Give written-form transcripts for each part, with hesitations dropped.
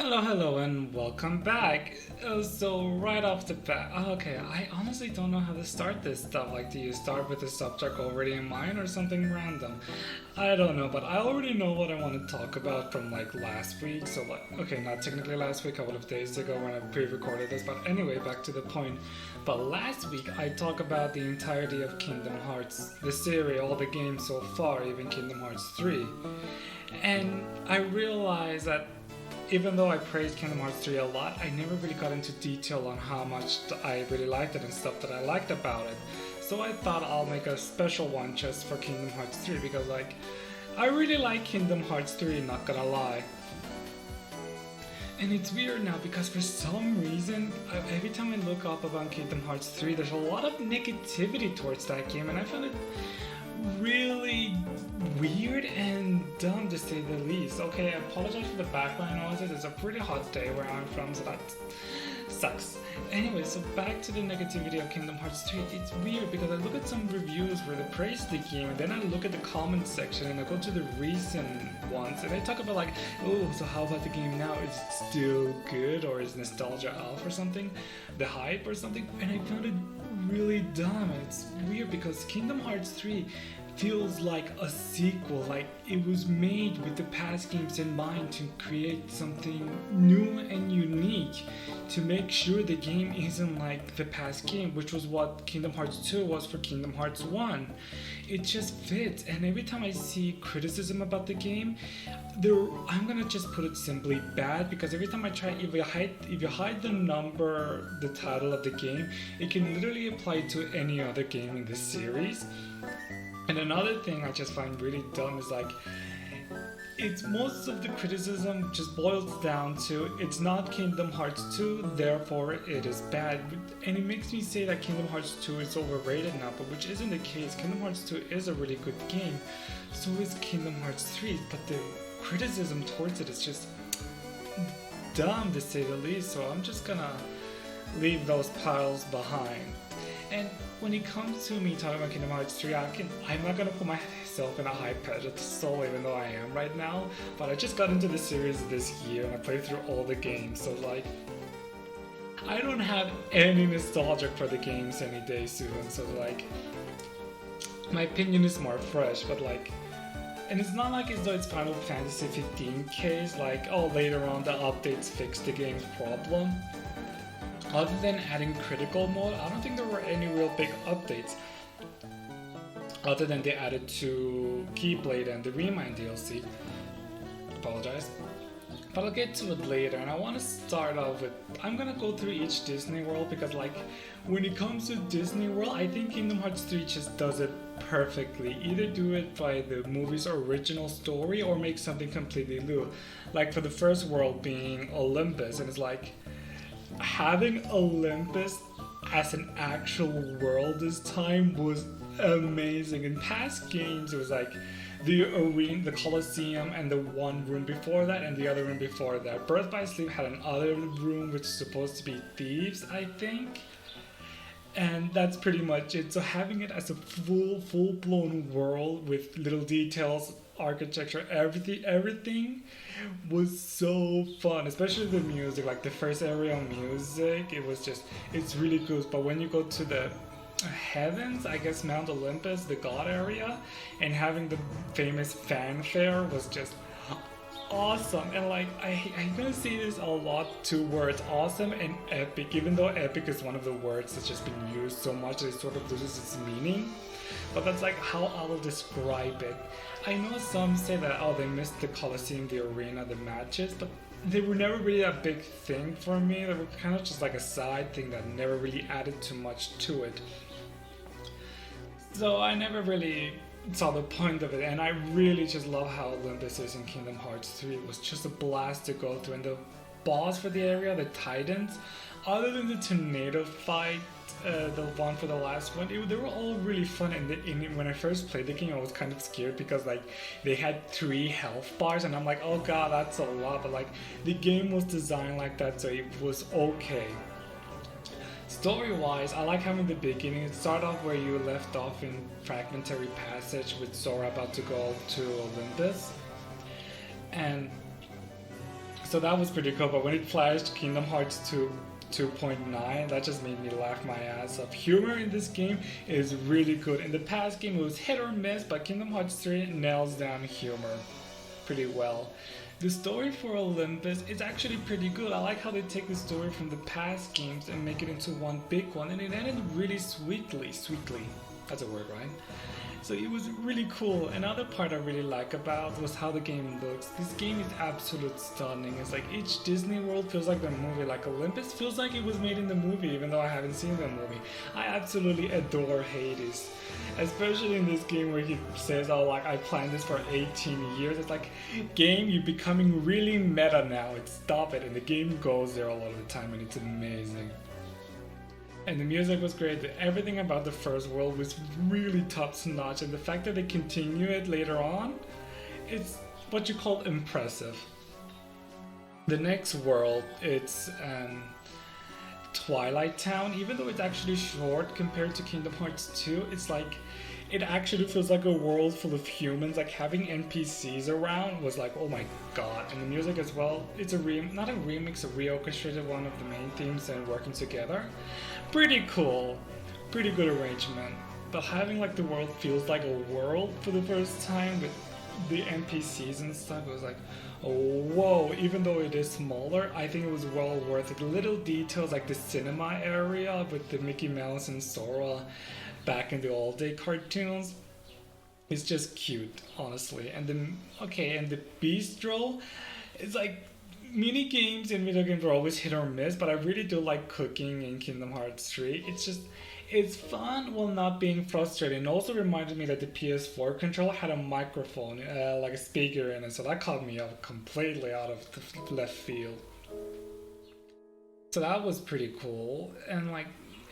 Hello, and welcome back. So, right off the bat, okay, I honestly don't know how to start this stuff. Like, do you start with a subject already in mind or something random? I don't know, but I already know what I want to talk about from like last week. So, like, okay, not technically last week, a couple of days ago when I pre recorded this, but anyway, back to the point. But last week, I talked about the entirety of Kingdom Hearts, the series, all the games so far, even Kingdom Hearts 3. And I realized that even though I praised Kingdom Hearts 3 a lot, I never really got into detail on how much I really liked it and stuff that I liked about it. So I thought I'll make a special one just for Kingdom Hearts 3 because like, I really like Kingdom Hearts 3, not gonna lie. And it's weird now because for some reason, every time I look up about Kingdom Hearts 3, there's a lot of negativity towards that game, and I found it really weird and dumb to say the least. Okay, I apologize for the background noises. It's a pretty hot day where I'm from, so that sucks. Anyway, so back to the negativity of Kingdom Hearts 3. It's weird because I look at some reviews where they praise the game, and then I look at the comment section and I go to the recent ones and they talk about like, oh, so how about the game now? Is it still good, or is nostalgia off or something? The hype or something? And I found it really dumb. And it's weird because Kingdom Hearts 3 feels like a sequel, like it was made with the past games in mind to create something new and unique, to make sure the game isn't like the past game, which was what Kingdom Hearts 2 was for Kingdom Hearts 1. It just fits, and every time I see criticism about the game, I'm gonna just put it simply bad, because every time I try, if you hide the number, the title of the game, it can literally apply to any other game in this series. And another thing I just find really dumb is like, it's most of the criticism just boils down to it's not Kingdom Hearts 2, therefore it is bad. And it makes me say that Kingdom Hearts 2 is overrated now, but which isn't the case. Kingdom Hearts 2 is a really good game, so is Kingdom Hearts 3, but the criticism towards it is just dumb to say the least, so I'm just gonna leave those piles behind. And when it comes to me talking about Kingdom Hearts 3, I'm not gonna put myself in a high pedestal, even though I am right now. But I just got into the series this year and I played through all the games, so like, I don't have any nostalgia for the games any day soon. So like, my opinion is more fresh, but like, and it's not like as though it's Final Fantasy 15 case, like, oh, later on the updates fix the game's problem. Other than adding critical mode, I don't think there were any real big updates. Other than they added to Keyblade and the Remind DLC. Apologize. But I'll get to it later, and I want to start off with, I'm gonna go through each Disney World because like, when it comes to Disney World, I think Kingdom Hearts 3 just does it perfectly. Either do it by the movie's original story or make something completely new. Like for the first world being Olympus, and it's like, having Olympus as an actual world this time was amazing. In past games, it was like the arena, the Colosseum, and the one room before that, and the other room before that. Birth by Sleep had another room which is supposed to be Thieves, I think. And that's pretty much it. So having it as a full-blown world with little details, architecture, everything was so fun, especially the music, like the first area of music, it's really good. But when you go to the heavens, I guess Mount Olympus, the god area, and having the famous fanfare was just awesome. And like, I'm gonna say this a lot, two words, awesome and epic, even though epic is one of the words that's just been used so much that it sort of loses its meaning. But that's like how I will describe it. I know some say that, oh, they missed the Colosseum, the arena, the matches, but they were never really a big thing for me. They were kind of just like a side thing that never really added too much to it. So I never really saw the point of it, and I really just love how Olympus is in Kingdom Hearts 3. It was just a blast to go through, and the boss for the area, the Titans, other than the tornado fight, the one for the last one, they were all really fun. And when I first played the game, I was kind of scared because like they had 3 health bars, and I'm like, oh god, that's a lot. But like, the game was designed like that, so it was okay. Story-wise, I like having the beginning. It started off where you left off in Fragmentary Passage with Sora about to go to Olympus, and So that was pretty cool, but when it flashed Kingdom Hearts 2 2.9, that just made me laugh my ass off. Humor in this game is really good. In the past game it was hit or miss, but Kingdom Hearts 3 nails down humor pretty well. The story for Olympus is actually pretty good. I like how they take the story from the past games and make it into one big one, and it ended really sweetly. That's a word, right? So it was really cool. Another part I really like about was how the game looks. This game is absolutely stunning. It's like each Disney world feels like the movie. Like Olympus feels like it was made in the movie, even though I haven't seen the movie. I absolutely adore Hades. Especially in this game where he says, oh, like, I planned this for 18 years. It's like, game, you're becoming really meta now. Stop it. And the game goes there a lot of the time, and it's amazing. And the music was great. Everything about the first world was really top notch, and the fact that they continue it later on, it's what you call impressive. The next world, it's Twilight Town. Even though it's actually short compared to Kingdom Hearts 2, it's like, it actually feels like a world full of humans. Like having NPCs around was like, oh my god. And the music as well, it's not a remix, a re-orchestrated one of the main themes and working together. Pretty cool, pretty good arrangement. But having like the world feels like a world for the first time with the NPCs and stuff, it was like, oh, whoa. Even though it is smaller, I think it was well worth it. The little details like the cinema area with the Mickey Mouse and Sora back in the old day cartoons, it's just cute, honestly. And the bistro, it's like, mini games in video games are always hit or miss, but I really do like cooking in Kingdom Hearts 3. It's fun while not being frustrating. It also reminded me that the PS4 controller had a microphone, like a speaker in it, so that caught me up completely out of the left field. So that was pretty cool, and like,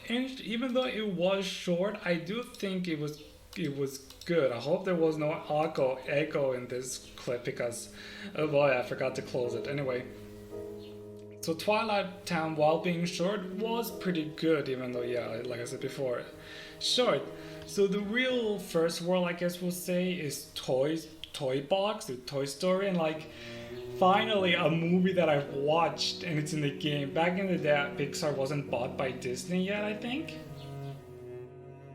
even though it was short, I do think it was good. I hope there was no echo in this clip because, oh boy, I forgot to close it. Anyway, so Twilight Town, while being short, was pretty good, even though, yeah, like I said before, short. So the real first world, I guess we'll say, is Toy Box, the Toy Story, and like, finally a movie that I've watched and it's in the game. Back in the day, Pixar wasn't bought by Disney yet, I think.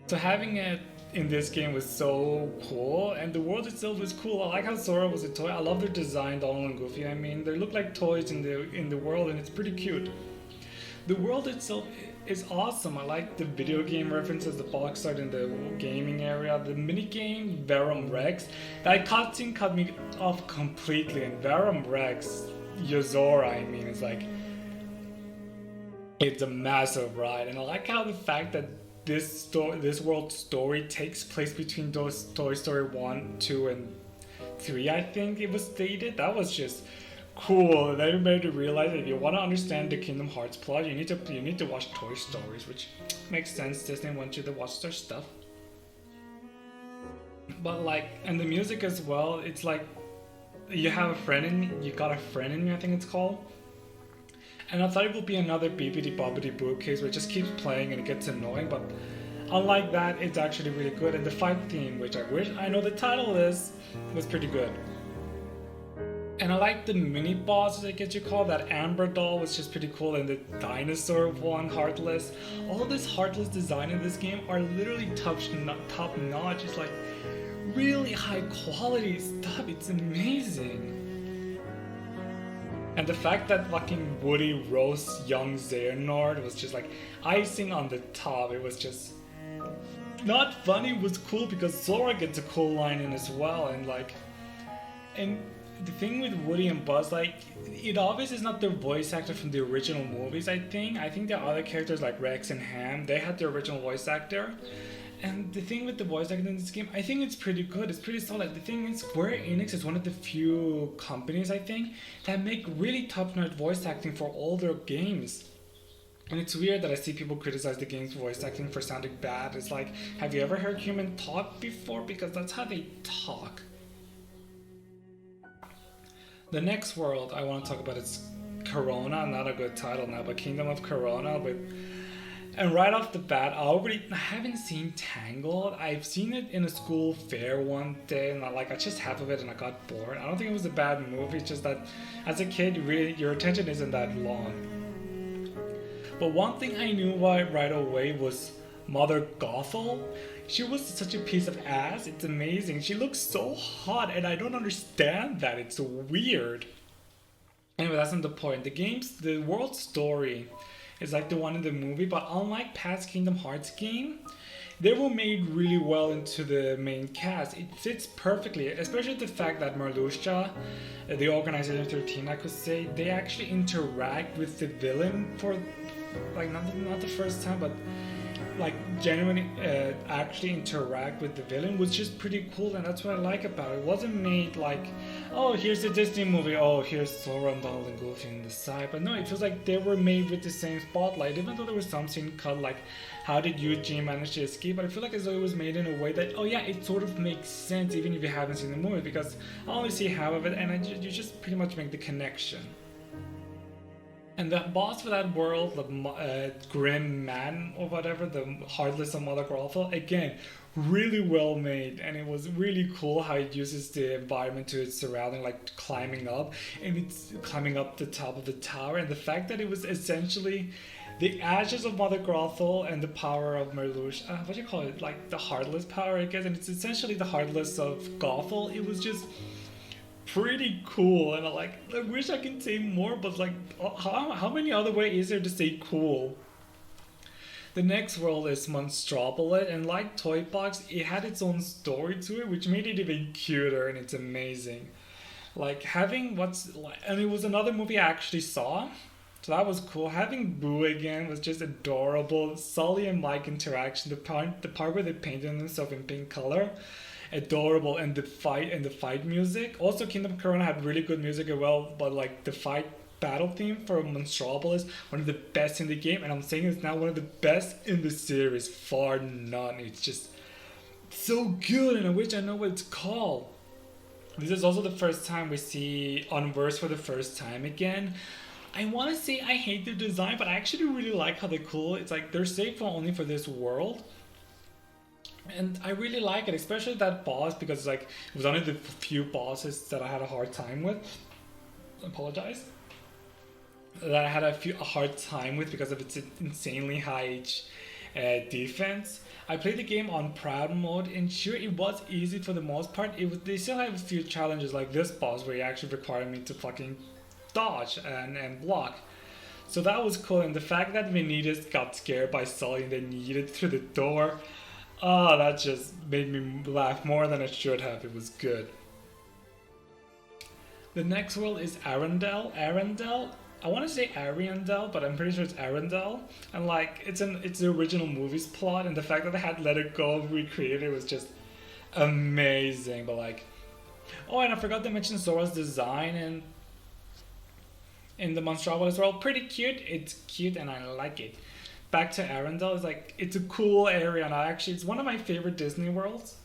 So having it in this game was so cool, and the world itself was cool. I like how Sora was a toy. I love their design, Donald and Goofy. I mean, they look like toys in the world, and it's pretty cute. The world itself is awesome. I like the video game references, the box art in the gaming area, the minigame, Verum Rex. That cutscene cut me off completely, and Verum Rex, Yozora, I mean, it's like, it's a massive ride, and I like how the fact that this world story takes place between those Toy Story 1, 2, and 3, I think it was stated. That was just cool. And that made me realize that if you want to understand the Kingdom Hearts plot, you need to watch Toy Stories, which makes sense. Disney wants you to watch their stuff. But like, and the music as well, it's like you got a friend in me, I think it's called. And I thought it would be another Bibbidi Bobbidi Boo case where it just keeps playing and it gets annoying, but unlike that, it's actually really good. And the fight theme, which I wish I know the title is, was pretty good. And I like the mini bosses, I guess you call that. Amber doll was just pretty cool, and the dinosaur one, Heartless. All this Heartless design in this game are literally top notch. It's like really high quality stuff. It's amazing. And the fact that fucking Woody roasts young Xehanort was just like icing on the top. It was just not funny, it was cool because Sora gets a cool line in as well. And like, and the thing with Woody and Buzz, like, it obviously is not their voice actor from the original movies, I think. I think the other characters like Rex and Ham, they had the original voice actor. And the thing with the voice acting in this game, I think it's pretty good. It's pretty solid. The thing is, Square Enix is one of the few companies, I think, that make really top-notch voice acting for all their games. And it's weird that I see people criticize the game's voice acting for sounding bad. It's like, have you ever heard human talk before? Because that's how they talk. The next world I want to talk about is Corona. Not a good title now, but Kingdom of Corona with And right off the bat, I haven't seen Tangled. I've seen it in a school fair one day, and I just half of it, and I got bored. I don't think it was a bad movie. It's just that as a kid, really, your attention isn't that long. But one thing I knew right away was Mother Gothel. She was such a piece of ass. It's amazing. She looks so hot, and I don't understand that. It's weird. Anyway, that's not the point. The world story is like the one in the movie, but unlike past Kingdom Hearts game, they were made really well into the main cast. It fits perfectly, especially the fact that Marluxia, the organization 13, I could say, they actually interact with the villain for, like, not the first time, but like genuinely actually interact with the villain, which is pretty cool, and that's what I like about it. It wasn't made like, oh, here's a Disney movie, oh, here's Sora and Donald and Goofy on the side. But no, it feels like they were made with the same spotlight, even though there was some scene cut, like how did Eugene manage to escape. But I feel like as though it was made in a way that, oh yeah, it sort of makes sense even if you haven't seen the movie, because I only see half of it, and you just pretty much make the connection. And the boss for that world, the Grim Man or whatever, the Heartless of Mother Gothel, again, really well made. And it was really cool how it uses the environment to its surrounding, like climbing up. And it's climbing up the top of the tower. And the fact that it was essentially the ashes of Mother Gothel and the power of Marluxia, what do you call it? Like the Heartless power, I guess. And it's essentially the Heartless of Gothel. It was just pretty cool, and I wish I could say more, but like how many other ways is there to say cool? The next world is Monstropolis, and like Toy Box, it had its own story to it, which made it even cuter, and it's amazing. Like having and it was another movie I actually saw, so that was cool. Having Boo again was just adorable. Sully and Mike interaction, the part where they painted themselves in pink color, adorable. And the fight music, also Kingdom Corona had really good music as well, but like the fight battle theme for Monstropolis, one of the best in the game, and I'm saying it's now one of the best in the series, far none. It's just so good, and I wish I know what it's called. This is also the first time we see Unverse for the first time again. I want to say I hate their design, but I actually really like how they're cool. It's like they're safe only for this world, and I really like it, especially that boss, because like it was only the few bosses that I had a hard time with. I apologize. That I had a hard time with because of its insanely high defense. I played the game on proud mode, and sure, it was easy for the most part. They still have a few challenges like this boss where it actually required me to fucking dodge and block. So that was cool, and the fact that Vanitas got scared by Sully and then yeeted through the door, that just made me laugh more than it should have. It was good. The next world is Arendelle. I want to say Ariandel, but I'm pretty sure it's Arendelle. And like, it's the original movie's plot, and the fact that they had Let It Go recreated it was just amazing. But like, oh, and I forgot to mention Zora's design and in the Monstropolis world. Pretty cute. It's cute, and I like it. Back to Arendelle, it's a cool area, and it's one of my favorite Disney worlds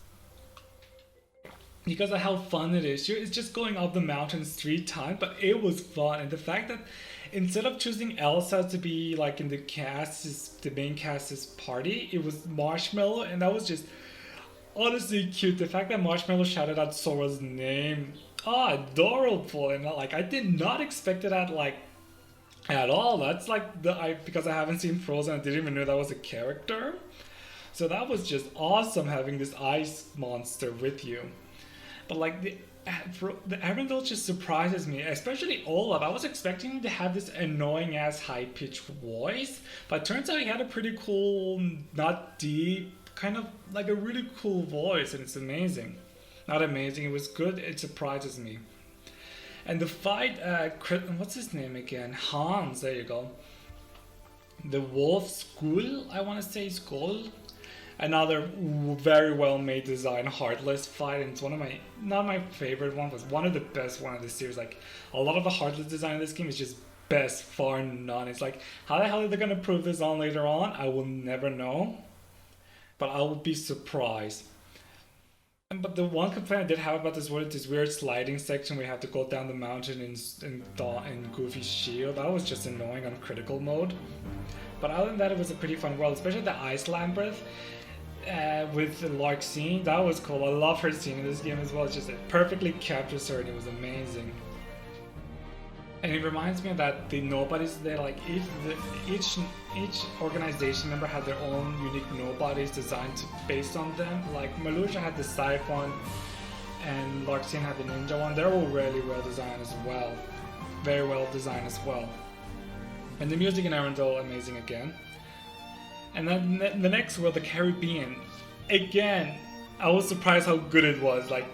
because of how fun it is. It's just going up the mountains 3 times, but it was fun. And the fact that instead of choosing Elsa to be like in the main cast's party, it was Marshmallow, and that was just honestly cute. The fact that Marshmallow shouted out Sora's name, adorable. And like, I did not expect it at all. That's like because I haven't seen Frozen, I didn't even know that was a character. So that was just awesome having this ice monster with you. But like the Arendelle just surprises me, especially Olaf. I was expecting him to have this annoying ass high pitched voice, but it turns out he had a pretty cool, not deep, kind of like a really cool voice, and it's amazing. Not amazing, it was good. It surprises me. And the fight, what's his name again? Hans, there you go. The Wolf Skull, I want to say Skull. Another very well made design, Heartless fight, and it's not my favorite one, but one of the best one of the series. Like, a lot of the Heartless design in this game is just best, far none. It's like, how the hell are they going to prove this on later on? I will never know, but I will be surprised. But the one complaint I did have about this world is this weird sliding section where you have to go down the mountain in Goofy's shield. That was just annoying on critical mode. But other than that, it was a pretty fun world, especially the Ice Labyrinth with the Larxene. That was cool. I love her scene in this game as well. It's just, it perfectly captures her and it was amazing. And it reminds me of that the nobodies there, like each organization member had their own unique nobodies designed based on them. Like Malusha had the Scythe one, and Larxene had the Ninja one. They're all really well designed as well, very well designed as well. And the music in Arendelle, amazing again. And then the next world, the Caribbean, again, I was surprised how good it was. Like,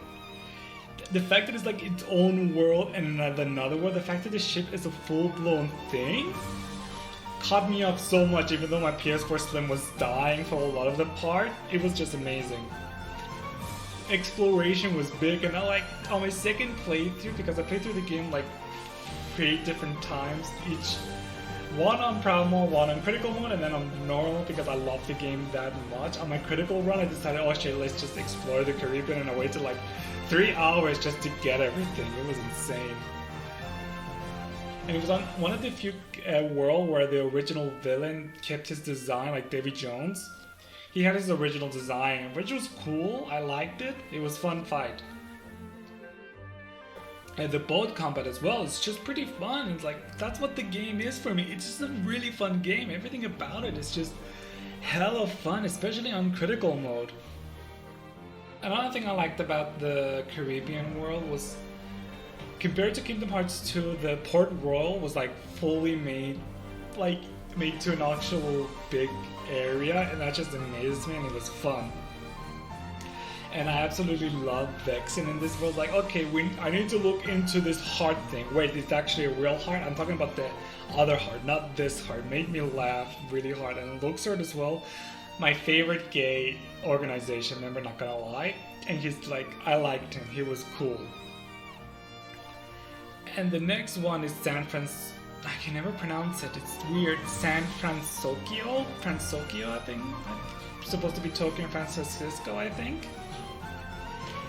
the fact that it's like its own world and another world, the fact that the ship is a full-blown thing, caught me up so much. Even though my PS4 Slim was dying for a lot of the part, it was just amazing. Exploration was big, and I like on my second playthrough, because I played through the game like 3 different times each. One on proud mode, one on critical mode, and then on normal because I love the game that much. On my critical run, I decided, oh shit, let's just explore the Caribbean, and I waited like 3 hours just to get everything. It was insane. And it was on one of the few worlds where the original villain kept his design, like Davy Jones. He had his original design, which was cool. I liked it. It was a fun fight. And the boat combat as well, it's just pretty fun. It's like, that's what the game is for me. It's just a really fun game. Everything about it is just hella fun, especially on critical mode. Another thing I liked about the Caribbean world was, compared to Kingdom Hearts 2, the Port Royal was like fully made to an actual big area, and that just amazed me, and it was fun. And I absolutely love Vexen in this world. Like, okay, I need to look into this heart thing. Wait, it's actually a real heart? I'm talking about the other heart, not this heart. Made me laugh really hard. And Luxord as well, my favorite gay organization member, not gonna lie. And he's like, I liked him, he was cool. And the next one is I can never pronounce it, it's weird. San Francisco, I think. It's supposed to be Tokyo and Francisco, I think.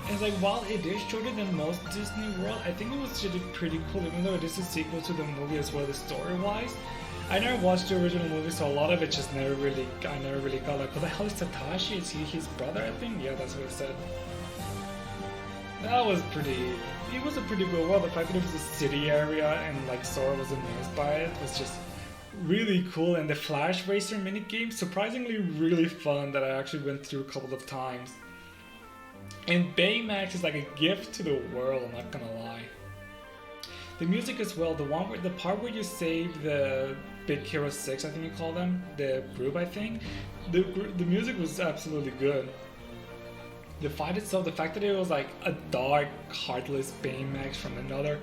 And it's like, while it is shorter than most Disney World, I think it was pretty cool, even though it is a sequel to the movie as well, the story-wise. I never watched the original movie, so a lot of it just I never really got like, what the hell is Tatashi? Is he his brother, I think? Yeah, that's what it said. That was it was a pretty good world. The fact that it was a city area and like Sora was amazed by it was just really cool. And the Flash Racer minigame, surprisingly really fun, that I actually went through a couple of times. And Baymax is like a gift to the world, I'm not gonna lie. The music as well, the part where you save the Big Hero 6, I think you call them, the group, I think, the music was absolutely good. The fight itself, the fact that it was like a dark, heartless Baymax from another,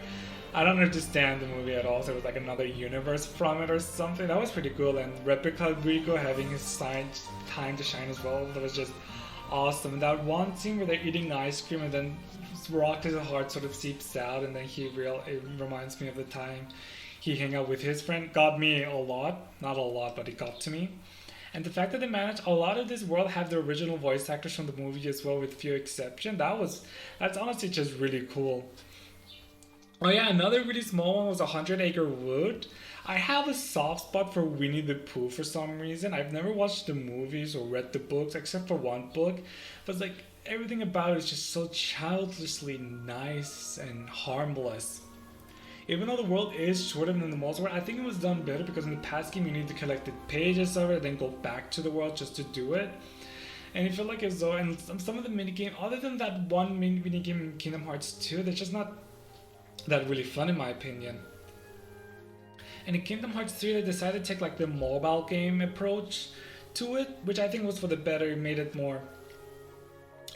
I don't understand the movie at all, so it was like another universe from it or something. That was pretty cool. And Replica Rico having his time to shine as well, that was just awesome. And that one scene where they're eating ice cream and then Rock's heart sort of seeps out, and then it reminds me of the time he hung out with his friend, got me a lot. Not a lot, but it got to me. And the fact that they managed a lot of this world have the original voice actors from the movie as well, with few exceptions, that's honestly just really cool. Oh yeah, another really small one was 100 Acre Wood. I have a soft spot for Winnie the Pooh for some reason. I've never watched the movies or read the books, except for one book. But it's like, everything about it is just so childishly nice and harmless. Even though the world is shorter than the most world, I think it was done better, because in the past game you need to collect the pages of it, then go back to the world just to do it. And it felt like as though, and some of the minigame, other than that one minigame in Kingdom Hearts 2, they're just not that really fun in my opinion. And in Kingdom Hearts 3, they decided to take like the mobile game approach to it, which I think was for the better. It made it more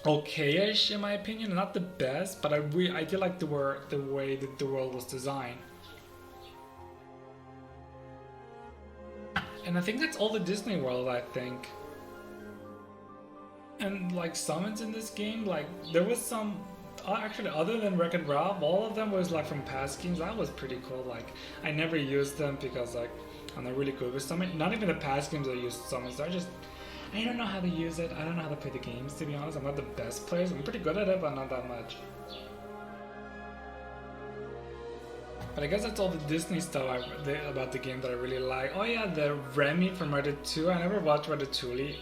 okay-ish in my opinion, not the best, but I did like the way that the world was designed. And I think that's all the Disney World, I think. And like summons in this game, like there was some, actually other than Wreck-It Ralph, all of them was like from past games. That was pretty cool. Like I never used them because like I'm not really good with summon. Not even the past games I used summons. I don't know how to use it. I don't know how to play the games, to be honest. I'm not the best player. I'm pretty good at it, but not that much. But I guess that's all the Disney stuff about the game that I really like. Oh yeah, the Remy from Ratatouille 2. I never watched Ratatouille.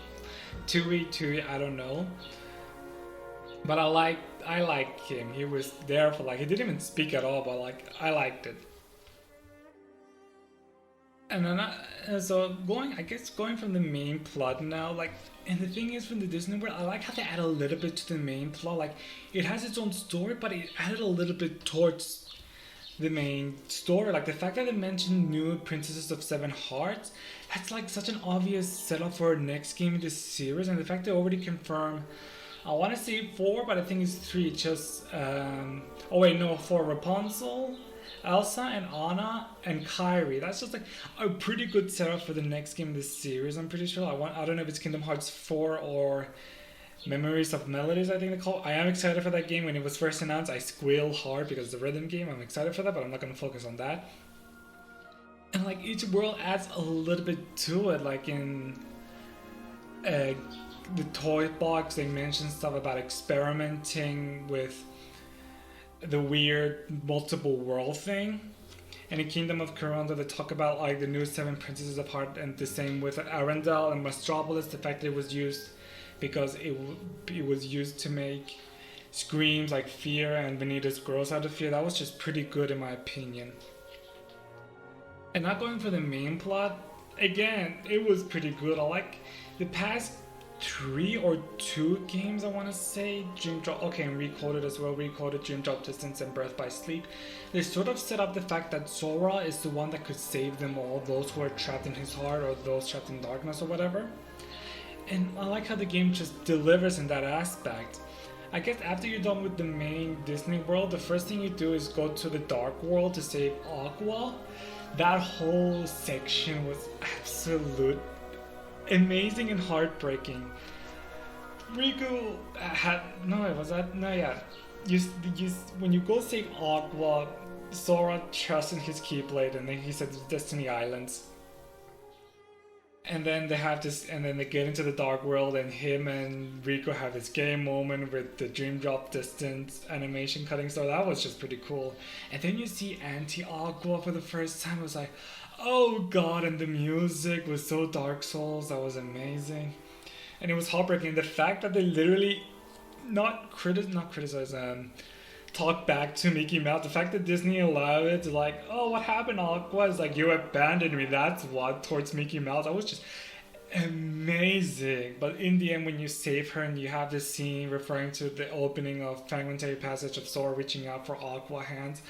Tui, I don't know. But I like him. He was there for he didn't even speak at all, but I liked it. And then so going from the main plot now, and the thing is from the Disney world, I like how they add a little bit to the main plot. It has its own story, but it added a little bit towards the main story. The fact that they mentioned new Princesses of Seven Hearts, that's such an obvious setup for our next game in this series, and the fact they already confirmed, I want to say 4, but I think it's 3, just, 4, Rapunzel, Elsa and Anna and Kairi. That's just a pretty good setup for the next game in this series, I'm pretty sure. I don't know if it's Kingdom Hearts 4 or Memories of Melodies, I think they call it. I am excited for that game. When it was first announced, I squealed hard because it's a rhythm game. I'm excited for that, but I'm not going to focus on that. And each world adds a little bit to it. In the toy box, they mentioned stuff about experimenting with the weird multiple world thing. And in Kingdom of Corona, they talk about the new 7 Princesses of Heart, and the same with Arendelle and Mastropolis, the fact that it was used because it was used to make screams like fear and Vanitas grows out of fear. That was just pretty good in my opinion. And not going for the main plot, again, it was pretty good. I like the past 3 or 2 games, I want to say. Dream Drop, okay, and Recoded as well. Recoded, Dream Drop Distance, and Birth by Sleep. They sort of set up the fact that Sora is the one that could save them all, those who are trapped in his heart or those trapped in darkness or whatever. And I like how the game just delivers in that aspect. I guess after you're done with the main Disney world, the first thing you do is go to the Dark World to save Aqua. That whole section was absolute amazing and heartbreaking. Riku had when you go save Aqua, Sora trusts in his Keyblade, and then he says Destiny Islands. And then they have this, and then they get into the Dark World, and him and Riku have this game moment with the Dream Drop Distance animation cutting. So that was just pretty cool. And then you see Anti-Aqua for the first time. It was oh god, and the music was so Dark Souls. That was amazing. And it was heartbreaking. The fact that they literally talk back to Mickey Mouse. The fact that Disney allowed it to oh, what happened, Aqua? Is you abandoned me, that's what, towards Mickey Mouse. That was just amazing. But in the end, when you save her and you have this scene referring to the opening of Fragmentary Passage of Sora reaching out for Aqua hands,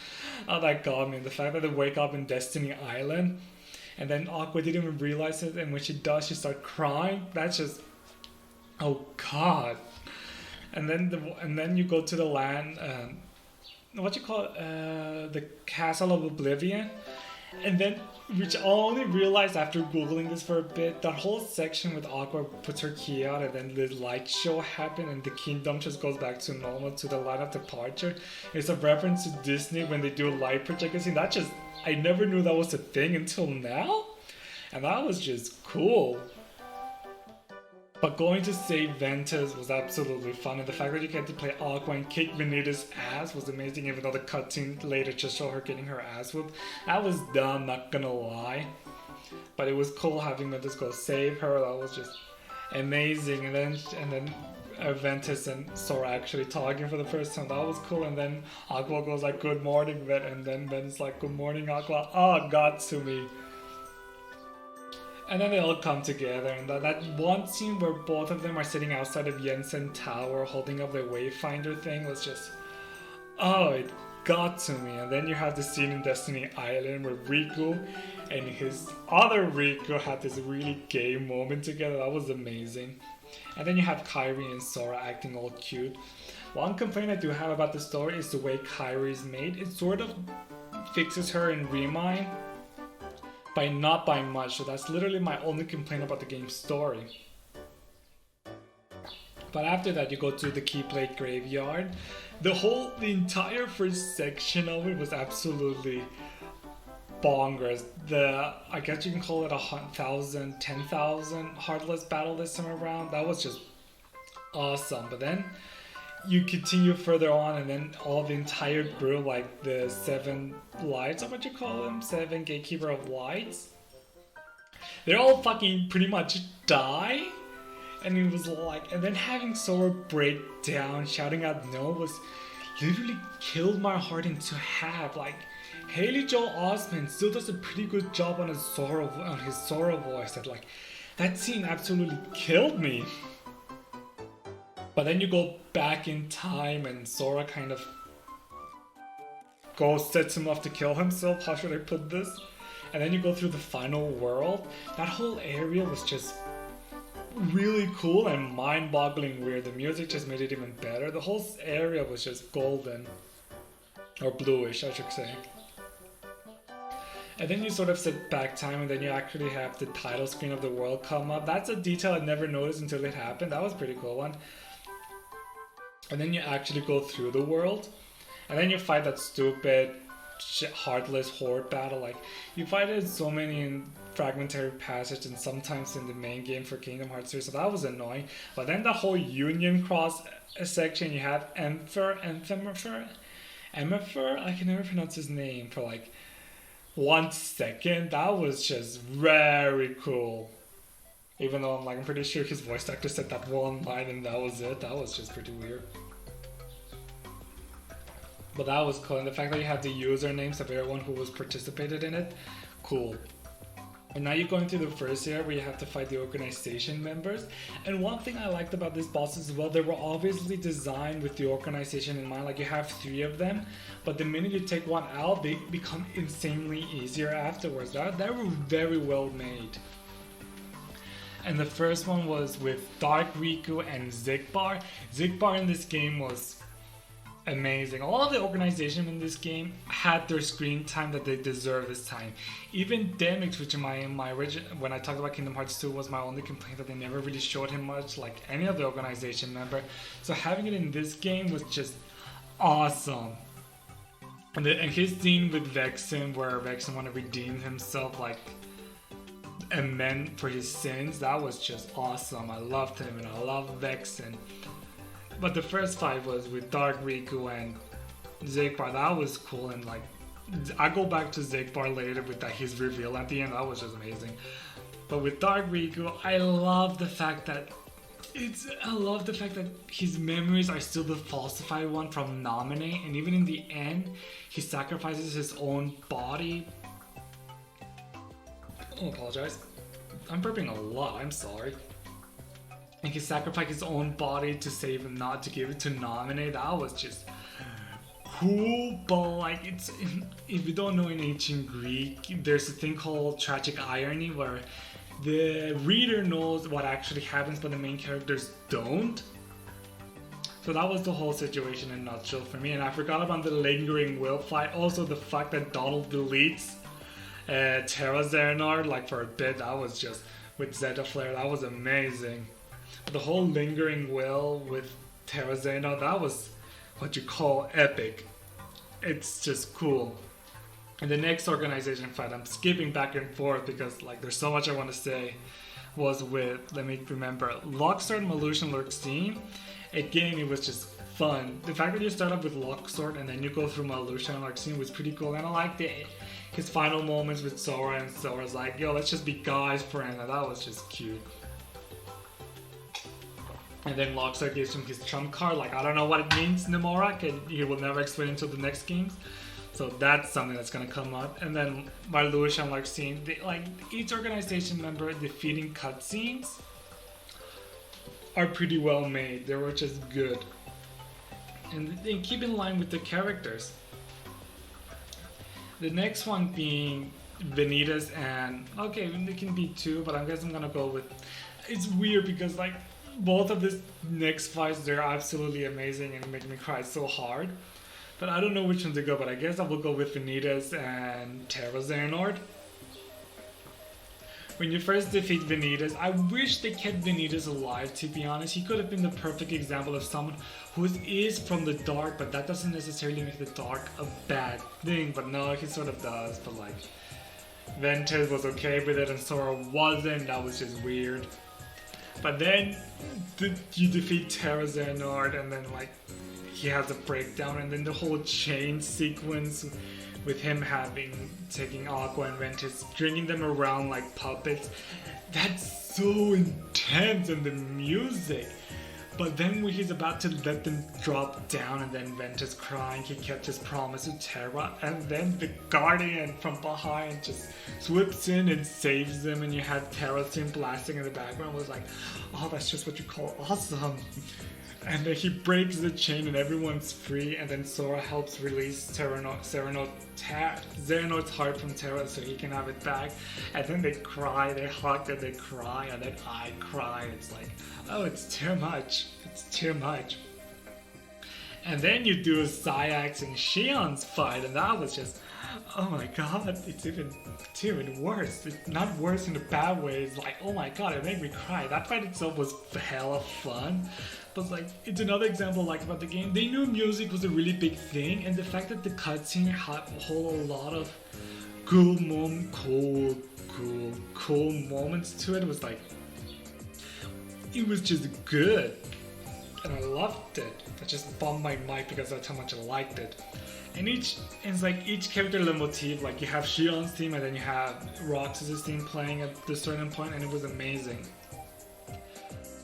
oh, that got me. The fact that they wake up in Destiny Island and then Aqua didn't even realize it, and when she does, she starts crying. That's just, oh god. And then you go to the land, the Castle of Oblivion, and then, which I only realized after googling this for a bit, that whole section with Aqua puts her key out, and then the light show happened, and the kingdom just goes back to normal, to the line of departure. It's a reference to Disney when they do a light projector scene. That just, I never knew that was a thing until now, and that was just cool. But going to save Ventus was absolutely fun, and the fact that you get to play Aqua and kick Vanitas' ass was amazing, even though the cutscene later just showed her getting her ass whooped. That was dumb, not gonna lie. But it was cool having Ventus go save her. That was just amazing. And then Ventus and Sora actually talking for the first time. That was cool. And then Aqua goes good morning, Ven, and then Ven's good morning, Aqua. Oh, God, to me. And then they all come together, and that one scene where both of them are sitting outside of Jensen Tower holding up the Wayfinder thing was just, oh, it got to me. And then you have the scene in Destiny Island where Riku and his other Riku had this really gay moment together. That was amazing. And then you have Kairi and Sora acting all cute. One complaint I do have about the story is the way Kairi is made. It sort of fixes her in Remind, by not by much, so that's literally my only complaint about the game's story. But after that, you go to the Keyblade Graveyard. The entire first section of it was absolutely bonkers. I guess you can call it 1,000, 10,000 heartless battle this time around. That was just awesome. But then you continue further on, and then all the entire group, like the 7 lights, or what you call them, 7 gatekeeper of lights, they all fucking pretty much die. And it was like, and then having Sora break down, shouting out no, was literally killed my heart into half. Like, Haley Joel Osment still does a pretty good job on his Sora voice. That scene absolutely killed me. But then you go back in time, and Sora kind of sets him off to kill himself. How should I put this? And then you go through the final world. That whole area was just really cool and mind-boggling weird. The music just made it even better. The whole area was just golden, or bluish, I should say. And then you sort of sit back time, and then you actually have the title screen of the world come up. That's a detail I never noticed until it happened. That was a pretty cool one. And then you actually go through the world, and then you fight that stupid heartless horde battle. Like, you fight it so many in fragmentary passage and sometimes in the main game for Kingdom Hearts 3, so that was annoying. But then the whole Union Cross section, you have Emperor, I can never pronounce his name for like 1 second. That was just very cool. Even though I'm pretty sure his voice actor said that one line and that was it. That was just pretty weird. But that was cool, and the fact that you had the usernames of everyone who was participated in it, cool. And now you're going to the first area where you have to fight the organization members. And one thing I liked about this boss as well, they were obviously designed with the organization in mind. Like, you have 3 of them, but the minute you take one out, they become insanely easier afterwards. They were very well made. And the first one was with Dark Riku and Zigbar. Zigbar in this game was amazing. All of the organization in this game had their screen time that they deserve this time. Even Demix, which in my original, when I talked about Kingdom Hearts 2, was my only complaint, that they never really showed him much like any other organization member. So having it in this game was just awesome. And his scene with Vexen, where Vexen wanted to redeem himself, like amend for his sins, that was just awesome. I loved him, and I love Vexen. But the first fight was with Dark Riku and Zigbar. That was cool, and like, I go back to Zigbar later with his reveal at the end. That was just amazing. But with Dark Riku, I love the fact that his memories are still the falsified one from Nominate, and even in the end, he sacrifices his own body. I apologize. I'm burping a lot. I'm sorry. And he sacrificed his own body to save him, not to give it to Nominate. That was just cool. But like, if you don't know in ancient Greek, there's a thing called tragic irony, where the reader knows what actually happens, but the main characters don't. So that was the whole situation in a nutshell for me. And I forgot about the lingering will fight. Also, the fact that Donald deletes Terra Xehanort like for a bit. That was just, with Zeta Flare, that was amazing. The whole lingering will with Terra Xehanort, that was what you call epic. It's just cool. And the next organization fight, I'm skipping back and forth because like there's so much I want to say, was with, let me remember, Locksword, Malush, and Lurkseen. Again, it was just fun. The fact that you start off with Locksword and then you go through Malush and Lurkseen was pretty cool, and I liked his final moments with Sora, and Sora's like, yo, let's just be guys friends, and that was just cute. And then Locksword gives him his trump card. Like, I don't know what it means, Nomura, and he will never explain until the next games. So that's something that's gonna come up. And then Marlush and Larxene, like each organization member defeating cutscenes are pretty well made. They were just good. And they keep in line with the characters. The next one being Vanitas and, okay, they can be 2, but I guess I'm gonna go with, it's weird because like, both of these next fights, they're absolutely amazing and make me cry so hard. But I don't know which one to go, but I guess I will go with Vanitas and Terra Xehanort. When you first defeat Vanitas, I wish they kept Vanitas alive, to be honest. He could have been the perfect example of someone who is from the dark, but that doesn't necessarily make the dark a bad thing. But no, he sort of does, but like, Ventus was okay with it and Sora wasn't. That was just weird. But then you defeat Terra Xehanort and then like he has a breakdown, and then the whole chain sequence with him taking Aqua and Ventus, stringing them around like puppets. That's so intense, and the music. But then when he's about to let them drop down and then Ventus crying, he kept his promise to Terra, and then the Guardian from behind just swoops in and saves them, and you had Terra's theme blasting in the background. Was like, oh, that's just what you call awesome. And then he breaks the chain and everyone's free, and then Sora helps release Xehanort's heart from Terra so he can have it back. And then they cry, they hug, and they cry, and then I cry. It's like, oh, it's too much. It's too much. And then you do a Sayax and Shion's fight, and that was just, oh my god, it's even worse. It's not worse in a bad way. It's like, oh my god, it made me cry. That fight itself was hella fun. But like, it's another example like about the game. They knew music was a really big thing, and the fact that the cutscene had hold a lot of cool moments to it was like, it was just good. And I loved it. I just bumped my mic because that's how much I liked it. And it's like each character little motif, like you have Shion's theme and then you have Roxas's theme playing at the certain point, and it was amazing.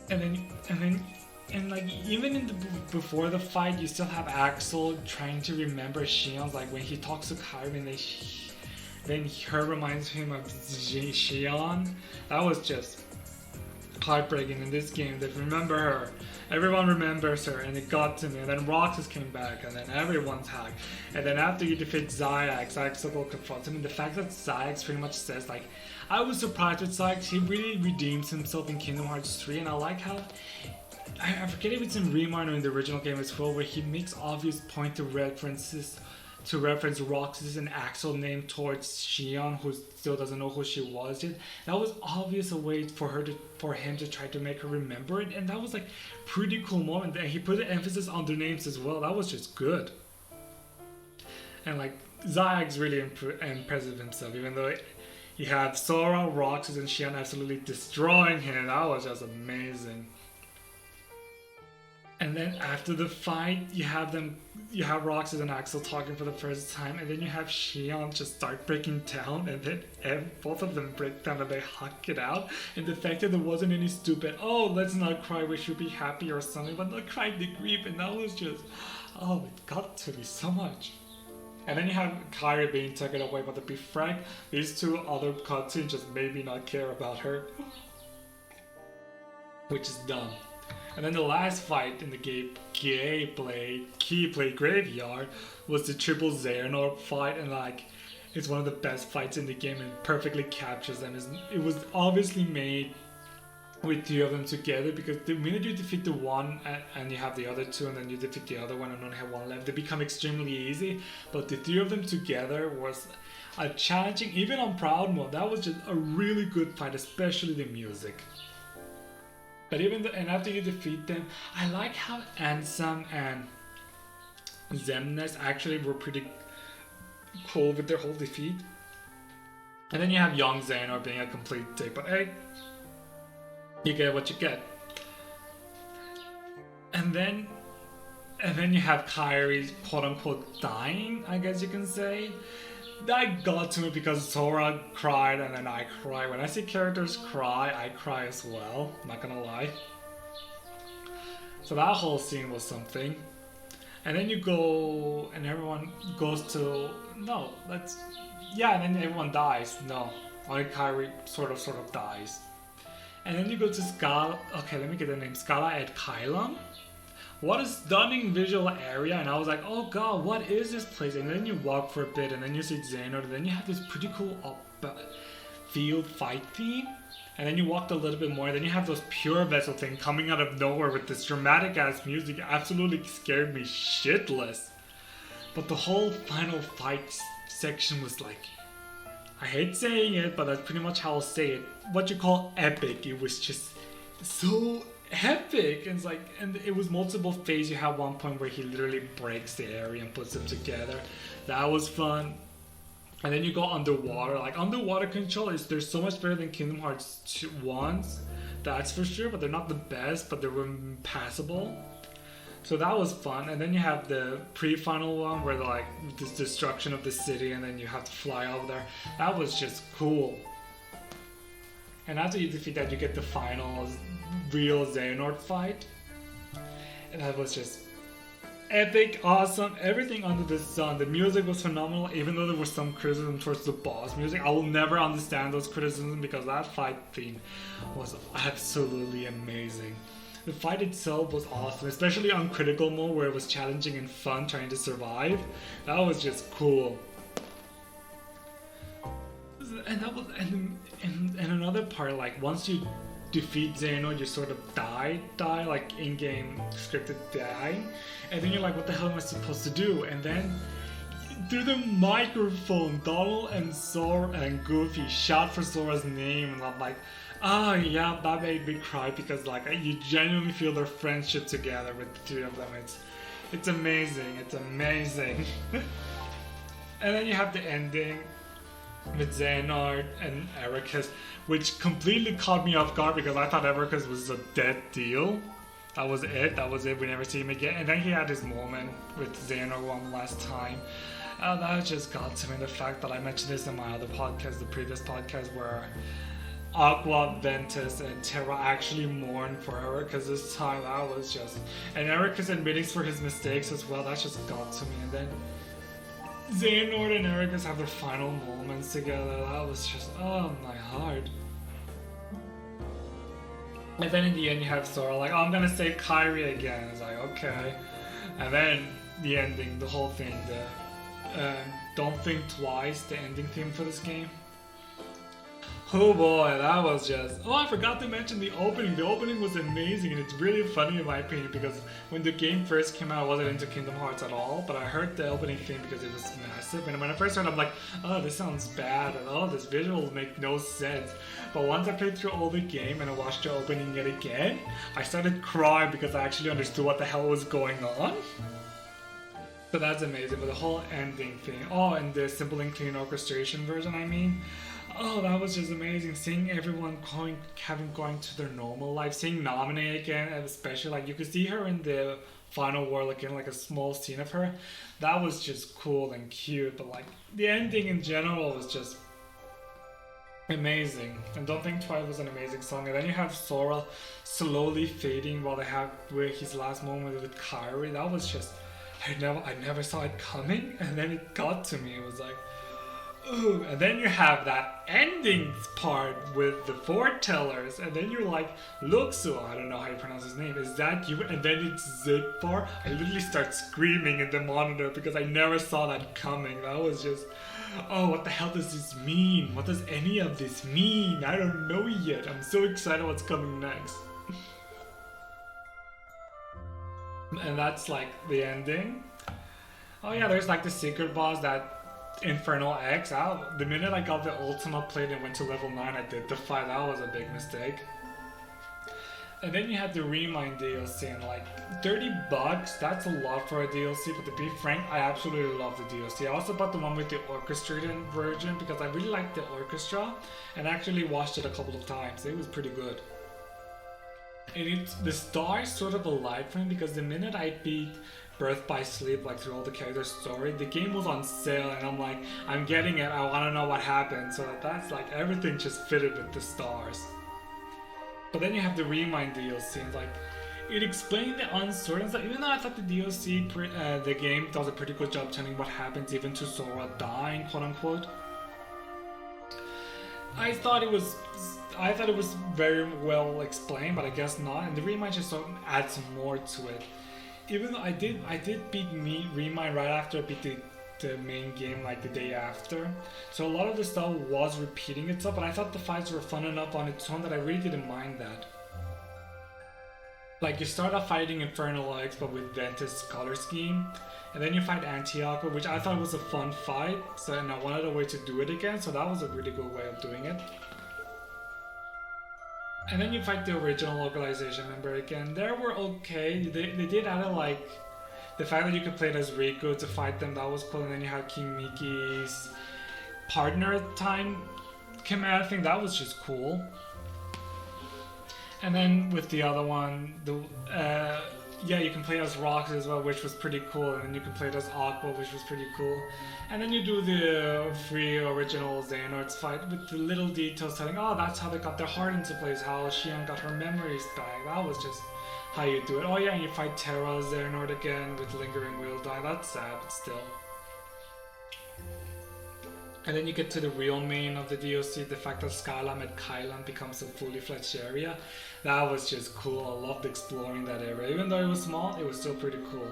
And like even in before the fight, you still have Axel trying to remember Shion's, like when he talks to Kairi and then her reminds him of Shion. That was just heartbreaking in this game. That remember her. Everyone remembers her, and it got to me. And then Roxas came back, and then everyone's hacked. And then after you defeat Zayax, Axel confronts him. And the fact that Zayax pretty much says, like, I was surprised with Zayax. He really redeems himself in Kingdom Hearts 3, and I like how, I forget if it's in Remind or in the original game as well, where he makes obvious point to reference Roxas and Axel name towards Shion, who still doesn't know who she was yet. That was obvious a way for him to try to make her remember it, and that was like pretty cool moment. And he put an emphasis on their names as well. That was just good. And like Zayax really impressive himself, even though you have Sora, Roxas, and Shion absolutely destroying him. That was just amazing. And then after the fight, you have Roxas and Axel talking for the first time, and then you have Shion just start breaking down, and then both of them break down and they hug it out. And the fact that there wasn't any stupid, oh, let's not cry, we should be happy or something, but not crying the grief, and that was just, oh, it got to me so much. And then you have Kairi being taken away, but to be frank, these two other cutscenes just made me not care about her, which is dumb. And then the last fight in the Keyblade Graveyard was the triple Xehanort fight, and like, it's one of the best fights in the game and perfectly captures them. It was obviously made with three of them together, because the minute you defeat the one and you have the other two, and then you defeat the other one and only have one left, they become extremely easy. But the three of them together was a challenging, even on Proud Mode, that was just a really good fight, especially the music. But and after you defeat them, I like how Ansem and Xemnas actually were pretty cool with their whole defeat. And then you have young Xehanort being a complete dick, but hey, you get what you get. And then you have Kairi quote-unquote dying, I guess you can say. That got to me because Sora cried and then I cry. When I see characters cry, I cry as well, not gonna lie. So that whole scene was something. And then you go and everyone goes to, and then everyone dies. No, only Kairi sort of dies. And then you go to Scala, okay, let me get the name, Scala at Kylum. What a stunning visual area, and I was like, oh god, what is this place? And then you walk for a bit, and then you see Xehanort, and then you have this pretty cool field fight theme, and then you walked a little bit more, and then you have those pure vessel thing coming out of nowhere with this dramatic ass music. It absolutely scared me shitless. But the whole final fight section was like, I hate saying it, but that's pretty much how I'll say it, what you call epic. It was just so epic. And it's like, and it was multiple phases. You have one point where he literally breaks the area and puts them together. That was fun. And then you go underwater. Like, underwater control they're so much better than Kingdom Hearts 1's, that's for sure, but they're not the best, but they were passable. So that was fun. And then you have the pre-final one where like this destruction of the city and then you have to fly over there. That was just cool. And after you defeat that, you get the final real Xehanort fight. And that was just epic, awesome, everything under the sun. The music was phenomenal, even though there was some criticism towards the boss music. I will never understand those criticisms because that fight theme was absolutely amazing. The fight itself was awesome, especially on critical mode where it was challenging and fun trying to survive. That was just cool. And that was and another part, like once you defeat Xehanort, you sort of die like in-game scripted dying, and then you're like, what the hell am I supposed to do? And then through the microphone, Donald and Sora and Goofy shout for Sora's name, and I'm like, oh yeah, that made me cry because like you genuinely feel their friendship together with the three of them. It's amazing. It's amazing. And then you have the ending with Xehanort and Ericus, which completely caught me off guard because I thought Ericus was a dead deal. That was it. We never see him again. And then he had his moment with Xehanort one last time. That just got to me. The fact that I mentioned this in my other podcast, the previous podcast, where Aqua, Ventus, and Terra actually mourned for Ericus this time. That was just... And Ericus admitting for his mistakes as well. That just got to me. And then Xehanort and Ericus have their final moments together. That was just... oh my heart. And then in the end you have Sora like, oh, I'm gonna save Kairi again. It's like, okay. And then the ending, the whole thing, the Don't Think Twice, the ending theme for this game. Oh boy, that was just... oh, I forgot to mention the opening. The opening was amazing, and it's really funny in my opinion because when the game first came out, I wasn't into Kingdom Hearts at all, but I heard the opening theme because it was massive, and when I first heard it, I'm like, oh, this sounds bad, and oh, this visuals make no sense. But once I played through all the game and I watched the opening yet again, I started crying because I actually understood what the hell was going on. So that's amazing, but the whole ending thing, oh, and the simple and clean orchestration version, I mean, oh, that was just amazing. Seeing everyone going to their normal life, seeing Naminé again, and especially like you could see her in the final war, like in like a small scene of her. That was just cool and cute. But like the ending in general was just amazing. And Don't Think Twice was an amazing song. And then you have Sora slowly fading while they have his last moment with Kairi. That was just I never saw it coming, and then it got to me. It was like, ooh. And then you have that ending part with the foretellers, and then you're like, Luxu, I don't know how you pronounce his name, is that you? And then it's Zigbar. I literally start screaming in the monitor because I never saw that coming. That was just, oh, what the hell does this mean? What does any of this mean? I don't know yet. I'm so excited what's coming next. And that's like the ending. Oh yeah, there's like the secret boss, that Infernal X. The minute I got the Ultima plate and went to level 9, I did the fight. That was a big mistake. And then you had the Remind DLC, and like $30, that's a lot for a DLC, but to be frank, I absolutely love the DLC. I also bought the one with the orchestrated version because I really liked the orchestra, and I actually watched it a couple of times. It was pretty good. And the star is sort of a light for me because the minute I beat Birth by Sleep, like through all the characters' story, the game was on sale, and I'm like, I'm getting it, I want to know what happened. So that's like, everything just fitted with the stars. But then you have the Remind DLC, and like, it explained the uncertain stuff. Even though I thought the DLC, the game does a pretty good job telling what happens even to Sora dying, quote unquote. I thought it was very well explained, but I guess not. And the Remind just sort of adds more to it. Even though I did beat Remind right after I beat the main game, like the day after. So a lot of the stuff was repeating itself, but I thought the fights were fun enough on its own that I really didn't mind that. Like, you start off fighting Infernal X, but with Ventus' color scheme, and then you fight Antioco, which I thought was a fun fight, and I wanted a way to do it again, so that was a really good way of doing it. And then you fight the original localization member again. They were okay. They did add like the fact that you could play it as Riku to fight them. That was cool. And then you have King Mickey's partner time command thing, that was just cool. And then with the other one, yeah, you can play as Rox as well, which was pretty cool. And then you can play it as Aqua, which was pretty cool. And then you do the free original Xehanorts fight with the little details telling, oh, that's how they got their heart into place, how Shion got her memories back. That was just how you do it. Oh yeah, and you fight Terra Xehanort again with Lingering Will Die. That's sad, but still. And then you get to the real main of the DLC, the fact that Skylam and Kylam becomes a fully fledged area. That was just cool. I loved exploring that area. Even though it was small, it was still pretty cool.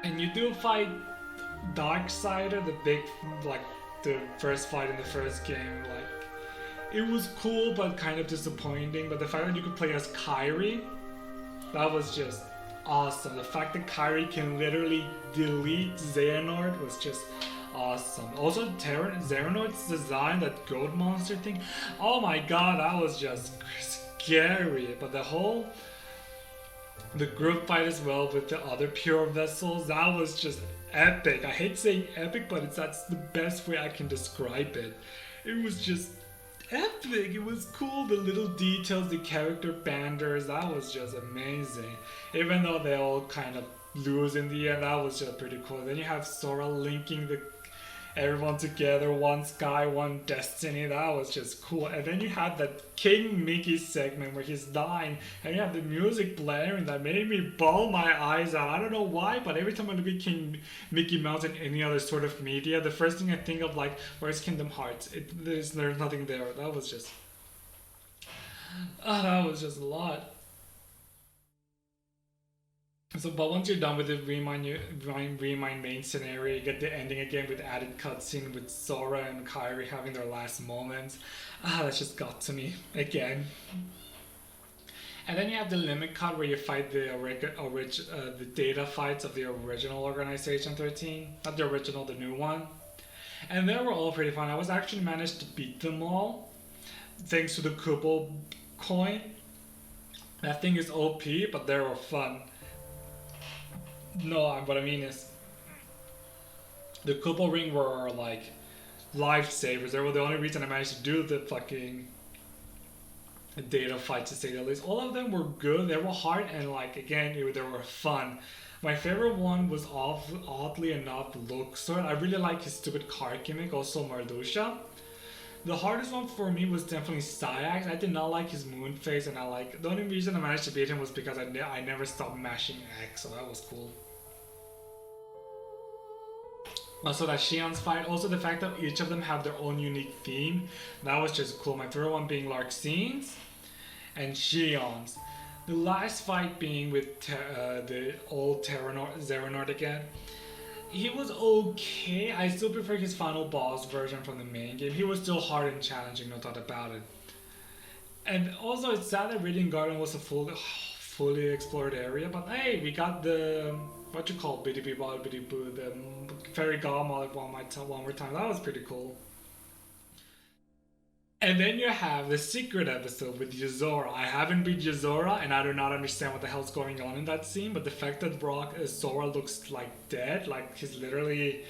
And you do fight Darksider, the big, like, the first fight in the first game. Like, it was cool, but kind of disappointing. But the fact that you could play as Kairi, that was just awesome. The fact that Kairi can literally delete Xehanort was just awesome. Also, Xehanort's design, that goat monster thing, oh my god, that was just scary. But the group fight as well with the other pure vessels, that was just epic. I hate saying epic, but that's the best way I can describe it. It was just epic. It was cool. The little details, the character banders, that was just amazing. Even though they all kind of lose in the end, that was just pretty cool. Then you have Sora linking everyone together, one sky, one destiny. That was just cool. And then you had that King Mickey segment where he's dying, and you have the music blaring that made me bawl my eyes out. I don't know why, but every time I look at King Mickey Mouse in any other sort of media, the first thing I think of, like, where's Kingdom Hearts? There's nothing there. That was just a lot. So, but once you're done with the Remind main scenario, you get the ending again with added cutscene with Sora and Kairi having their last moments. That just got to me again. And then you have the limit cut where you fight the data fights of the original Organization 13, not the original, the new one. And they were all pretty fun. I was actually managed to beat them all thanks to the Kubo coin. That thing is OP, but they were fun. No, what I mean is, the Kupo Ring were like lifesavers. They were the only reason I managed to do the fucking data fights, to say the least. All of them were good. They were hard, and like again, they were fun. My favorite one was oddly enough Luxor. I really like his stupid card gimmick. Also Mardusha. The hardest one for me was definitely Syax. I did not like his moon phase, and the only reason I managed to beat him was because I never stopped mashing X, so that was cool. Also that Shion's fight, also the fact that each of them have their own unique theme, that was just cool. My favorite one being Larxine's and Shion's. The last fight being with the old Xehanort again. He was okay. I still prefer his final boss version from the main game. He was still hard and challenging, no doubt about it. And also it's sad that Radiant Garden was a fully explored area, but hey, we got the the Fairy Godmother one more time. That was pretty cool. And then you have the secret episode with Yuzora. I haven't beat Yuzora, and I do not understand what the hell's going on in that scene, but the fact that Sora looks like dead, like he's literally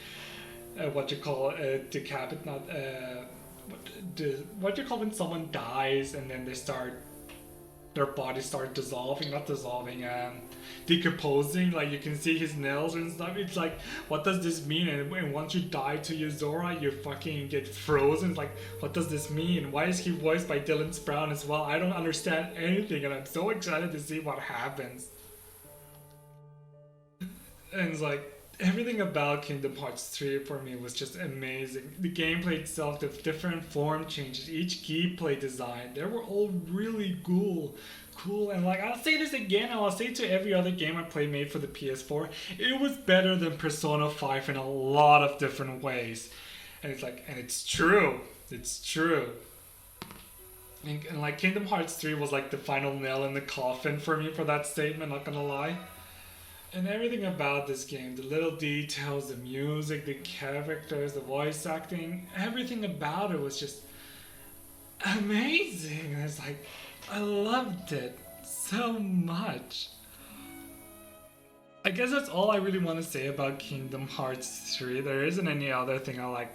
decapitated, not what you call when someone dies and then their bodies start decomposing, like you can see his nails and stuff. It's like, what does this mean? And once you die to Yuzora, you fucking get frozen. It's like, what does this mean? Why is he voiced by Dylan Sprout as well? I don't understand anything, and I'm so excited to see what happens. And it's like, everything about Kingdom Hearts 3 for me was just amazing. The gameplay itself, the different form changes, each gameplay design, they were all really cool. And like, I'll say this again, and I'll say it to every other game I played made for the PS4, it was better than Persona 5 in a lot of different ways. And it's like, and it's true. And like, Kingdom Hearts 3 was like the final nail in the coffin for me for that statement, not gonna lie. And everything about this game, the little details, the music, the characters, the voice acting, everything about it was just amazing. And it's like, I loved it so much. I guess that's all I really want to say about Kingdom Hearts 3. There isn't any other thing I like.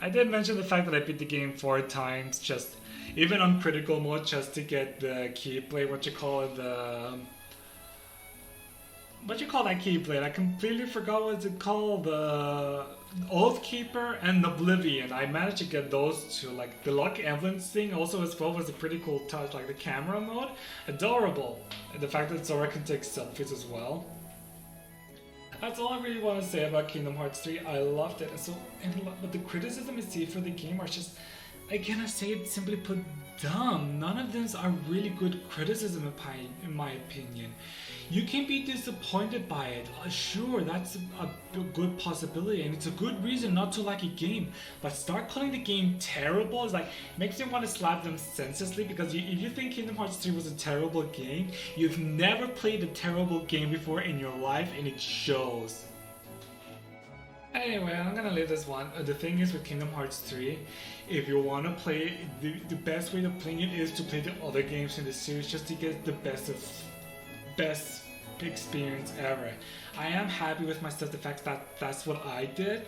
I did mention the fact that I beat the game 4 times, just even on critical mode, just to get the keyblade. What you call it? What you call that keyblade? I completely forgot what it's called. The Oathkeeper and Oblivion. I managed to get those two. Like the Luck Emblems thing also as well was a pretty cool touch. Like the camera mode, adorable. And the fact that Zora can take selfies as well. That's all I really want to say about Kingdom Hearts 3. I loved it. But the criticism I see for the game are just, again, I say it simply put, dumb. None of them are really good criticism in my opinion. You can be disappointed by it. Sure, that's a good possibility, and it's a good reason not to like a game. But start calling the game terrible is like, makes me want to slap them senselessly, because if you think Kingdom Hearts 3 was a terrible game, you've never played a terrible game before in your life, and it shows. Anyway, I'm gonna leave this one. The thing is with Kingdom Hearts 3, if you wanna play, the best way of playing it is to play the other games in the series just to get the best experience ever. I am happy with myself, the fact that that's what I did,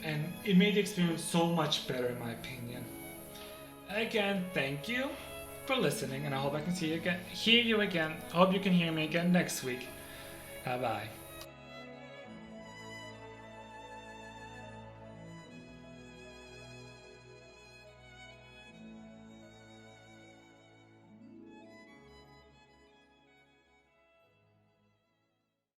and it made the experience so much better in my opinion. Again, thank you for listening, and I hope I can hear you again. I hope you can hear me again next week. Bye bye.